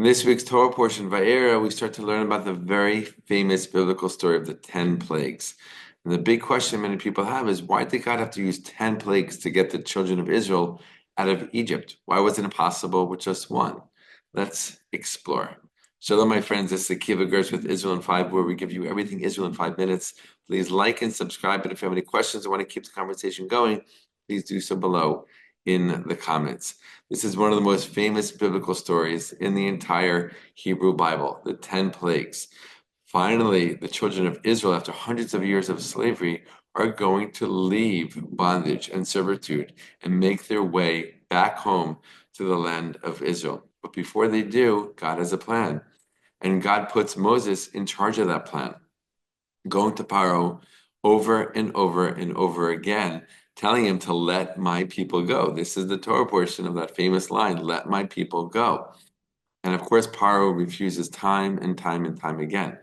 In this week's Torah portion, Vayera, we start to learn about the very famous biblical story of the 10 plagues. And the big question many people have is, why did God have to use 10 plagues to get the children of Israel out of Egypt? Why wasn't it possible with just one? Let's explore. Shalom, my friends. This is Akiva Gersh with Israel in 5, where we give you everything Israel in 5 minutes. Please like and subscribe. And if you have any questions or want to keep the conversation going, please do so below in the comments. This is one of the most famous biblical stories in the entire Hebrew Bible, the 10 plagues. Finally, the children of Israel, after hundreds of years of slavery, are going to leave bondage and servitude and make their way back home to the land of Israel. But before they do, God has a plan. And God puts Moses in charge of that plan, going to Pharaoh over and over and over again, telling him to let my people go. This is the Torah portion of that famous line, let my people go. And of course, Pharaoh refuses time and time and time again.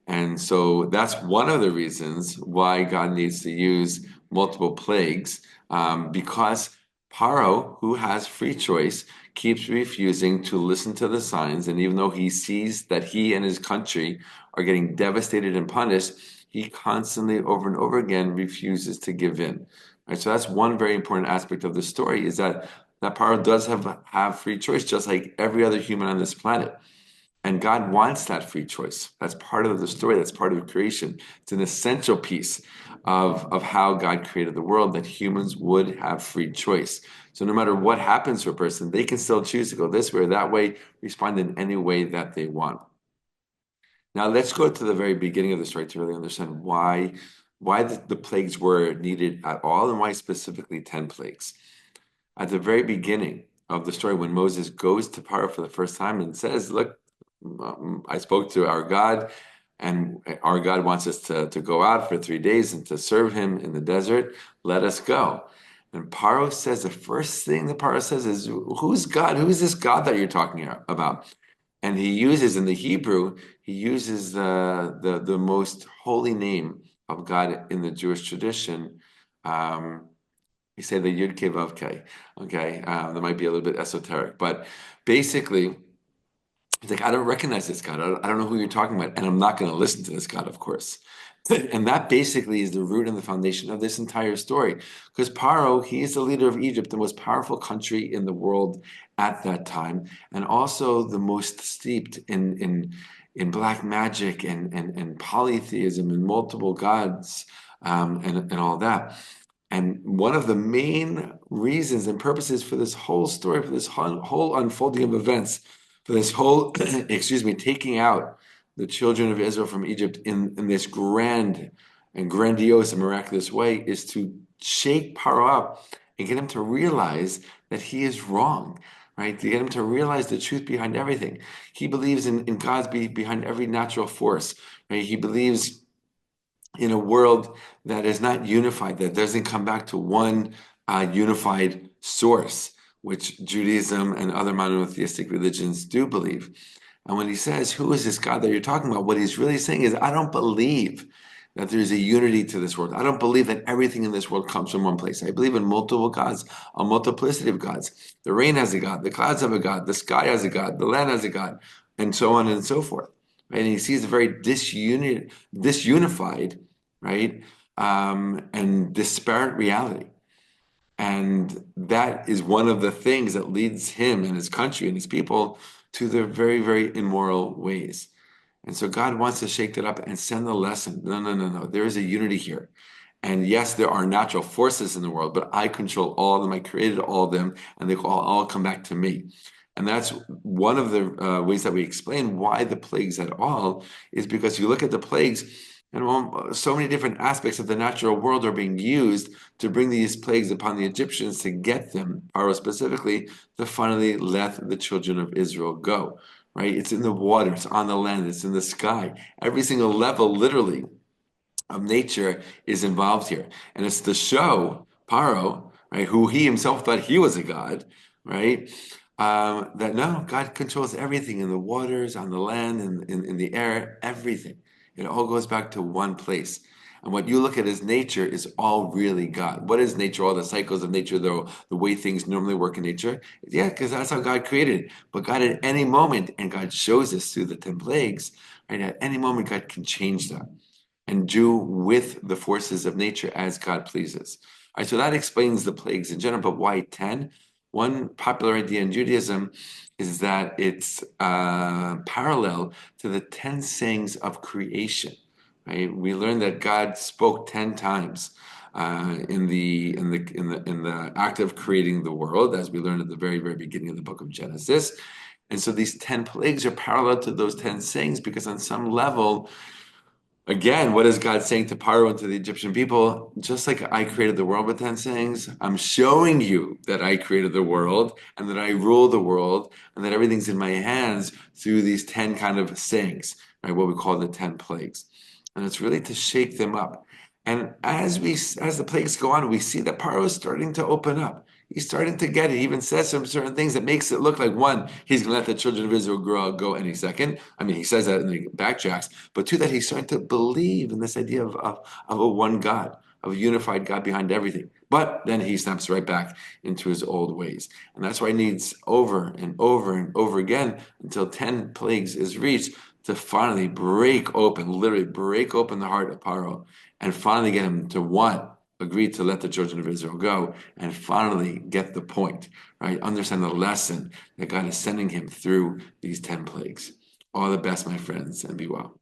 And so that's one of the reasons why God needs to use multiple plagues, because Pharaoh, who has free choice, keeps refusing to listen to the signs. And even though he sees that he and his country are getting devastated and punished, he constantly, over and over again, refuses to give in. Right? So that's one very important aspect of the story, is that Pharaoh does have free choice, just like every other human on this planet. And God wants that free choice. That's part of the story. That's part of creation. It's an essential piece of how God created the world, that humans would have free choice. So no matter what happens to a person, they can still choose to go this way or that way, respond in any way that they want. Now let's go to the very beginning of the story to really understand why the plagues were needed at all, and why specifically 10 plagues. At the very beginning of the story, when Moses goes to Pharaoh for the first time and says, look, I spoke to our God, and our God wants us to go out for 3 days and to serve him in the desert. Let us go. And Pharaoh says, the first thing that Pharaoh says is, who's God? Who is this God that you're talking about? And he uses, in the Hebrew, he uses the most holy name of God in the Jewish tradition. You say the Yud Kei Vav Kei. Okay, that might be a little bit esoteric, but basically, he's like, I don't recognize this God. I don't know who you're talking about, and I'm not going to listen to this God, of course. And that basically is the root and the foundation of this entire story. Because Paro, he is the leader of Egypt, the most powerful country in the world at that time, and also the most steeped in black magic and polytheism and multiple gods, and all that. And one of the main reasons and purposes for this whole story, for this whole unfolding of events, for this whole, excuse me, taking out the children of Israel from Egypt in this grand and grandiose and miraculous way, is to shake Paro up and get him to realize that he is wrong, right? To get him to realize the truth behind everything. He believes in God's behind every natural force, right? He believes in a world that is not unified, that doesn't come back to one unified source, which Judaism and other monotheistic religions do believe. And when he says, who is this God that you're talking about? What he's really saying is, I don't believe that there's a unity to this world. I don't believe that everything in this world comes from one place. I believe in multiple gods, a multiplicity of gods. The rain has a God, the clouds have a God, the sky has a God, the land has a God, and so on and so forth. And he sees a very disunified, right, and disparate reality. And that is one of the things that leads him and his country and his people to their very, very immoral ways. And so God wants to shake that up and send the lesson. No, no, no, no. There is a unity here. And yes, there are natural forces in the world, but I control all of them. I created all of them, and they all come back to me. And that's one of the ways that we explain why the plagues at all, is because you look at the plagues, and so many different aspects of the natural world are being used to bring these plagues upon the Egyptians to get them, Pharaoh specifically, to finally let the children of Israel go. Right? It's in the water, it's on the land, it's in the sky. Every single level, literally, of nature is involved here. And it's to show Paro, right, who he himself thought he was a god, right? That no, God controls everything in the waters, on the land, in the air, everything. It all goes back to one place. And what you look at as nature is all really God. What is nature? All the cycles of nature, the way things normally work in nature? Yeah, because that's how God created it. But God, at any moment, and God shows us through the 10 plagues, right? At any moment, God can change that and do with the forces of nature as God pleases. All right, so that explains the plagues in general, but why 10? One popular idea in Judaism is that it's parallel to the 10 sayings of creation. Right? We learned that God spoke 10 times in the act of creating the world, as we learned at the very, very beginning of the book of Genesis. And so these 10 plagues are parallel to those 10 sayings because on some level, again, what is God saying to Pharaoh and to the Egyptian people? Just like I created the world with 10 sayings, I'm showing you that I created the world and that I rule the world and that everything's in my hands through these 10 kind of sayings, right? What we call the 10 plagues. And it's really to shake them up. And as the plagues go on, we see that Pharaoh is starting to open up. He's starting to get it. He even says some certain things that makes it look like, one, he's going to let the children of Israel go any second. I mean, he says that and then he backtracks. But two, that he's starting to believe in this idea of a one God, of a unified God behind everything. But then he snaps right back into his old ways. And that's why he needs over and over and over again until 10 plagues is reached to finally break open, literally break open the heart of Paro and finally get him to one, agree to let the children of Israel go and finally get the point, right? Understand the lesson that God is sending him through these 10 plagues. All the best, my friends, and be well.